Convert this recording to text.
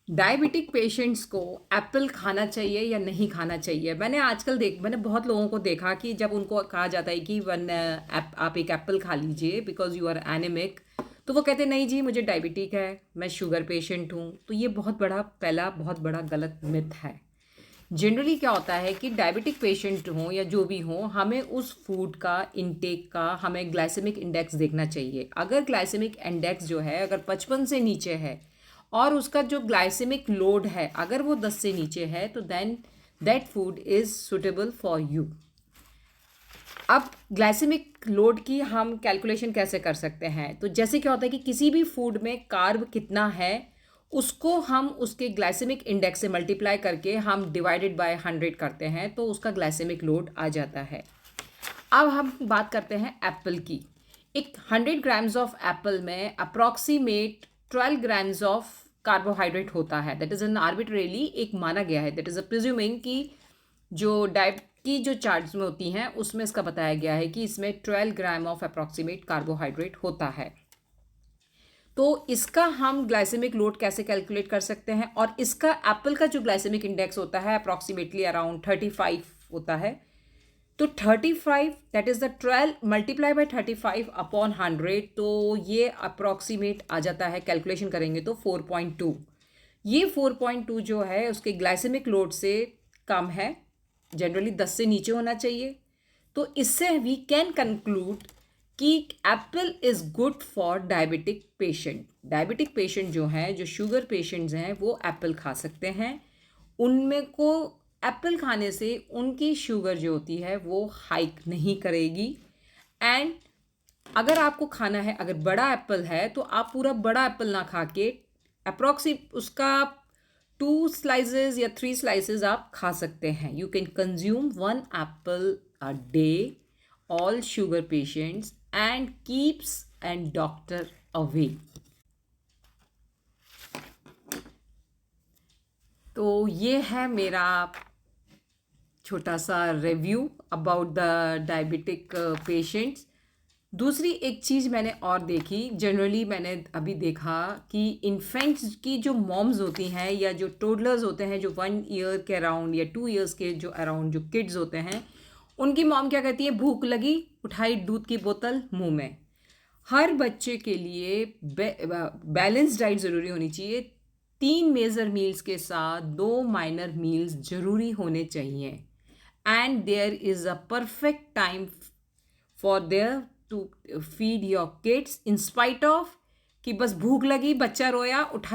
Diabetic patients को Apple खाना चाहिए या नहीं खाना चाहिए। मैंने बहुत लोगों को देखा कि जब उनको कहा जाता है कि आप एक एप्पल खा लीजिए बिकॉज यू आर एनेमिक, तो वो कहते नहीं जी मुझे डायबिटिक है, मैं शुगर पेशेंट हूँ। तो ये बहुत बड़ा गलत मिथ है। जनरली क्या होता है कि डायबिटिक पेशेंट हों या जो भी हों, हमें उस फूड का इनटेक का हमें ग्लाइसेमिक इंडेक्स देखना चाहिए। अगर ग्लाइसेमिक इंडेक्स जो है अगर 55 से नीचे है और उसका जो ग्लाइसेमिक लोड है अगर वो 10 से नीचे है, तो then that food is suitable for you. अब ग्लाइसेमिक लोड की हम कैलकुलेशन कैसे कर सकते हैं? तो जैसे क्या होता है कि किसी भी फूड में कार्ब कितना है उसको हम उसके ग्लाइसेमिक इंडेक्स से मल्टीप्लाई करके हम डिवाइडेड बाय 100 करते हैं, तो उसका ग्लाइसेमिक लोड आ जाता है। अब हम बात करते हैं एप्पल की। एक 100 ग्राम्स ऑफ एप्पल में अप्रॉक्सीमेट 12 ग्राम्स ऑफ कार्बोहाइड्रेट होता है। दैट इज़ एन आर्बिट्रेली एक माना गया है। दैट इज़ अ प्रिज्यूमिंग कि जो डाइट की जो चार्ट्स में होती हैं उसमें इसका बताया गया है कि इसमें 12 ग्राम ऑफ अप्रॉक्सीमेट कार्बोहाइड्रेट होता है। तो इसका हम ग्लाइसेमिक लोड कैसे कैलकुलेट कर सकते हैं? और इसका एप्पल का जो ग्लाइसेमिक इंडेक्स होता है अप्रॉक्सीमेटली अराउंड 35 होता है। तो 35 that is the 12 multiply by 35 upon 100, तो ये अप्रॉक्सीमेट आ जाता है। कैलकुलेशन करेंगे तो 4.2। ये 4.2 जो है उसके ग्लाइसेमिक लोड से कम है। जनरली 10 से नीचे होना चाहिए। तो इससे वी कैन कंक्लूड कि Apple is good for diabetic patient. Diabetic patient जो हैं, जो शुगर पेशेंट्स हैं, वो एप्पल खा सकते हैं। उनमें को एप्पल खाने से उनकी शुगर जो होती है वो हाइक नहीं करेगी। एंड अगर आपको खाना है, अगर बड़ा एप्पल है तो आप पूरा बड़ा एप्पल ना खा के अप्रॉक्सी उसका 2 स्लाइसेस या 3 स्लाइसेस आप खा सकते हैं। You can consume 1 Apple a day, all sugar patients and keeps and doctor away. तो ये है मेरा छोटा सा review about the diabetic patients. दूसरी एक चीज़ मैंने और देखी, जनरली मैंने अभी देखा कि इन्फेंट्स की जो मॉम्स होती हैं या जो टोडलर्स होते हैं, जो 1 ईयर के अराउंड या 2 ईयर्स के जो अराउंड जो किड्स होते हैं, उनकी मॉम क्या कहती है? भूख लगी, उठाई दूध की बोतल मुंह में। हर बच्चे के लिए बैलेंस डाइट ज़रूरी होनी चाहिए। 3 मेजर मील्स के साथ 2 माइनर मील्स ज़रूरी होने चाहिए। And there is a perfect time for there to feed your kids in spite of कि बस भूख लगी, बच्चा रोया, उठा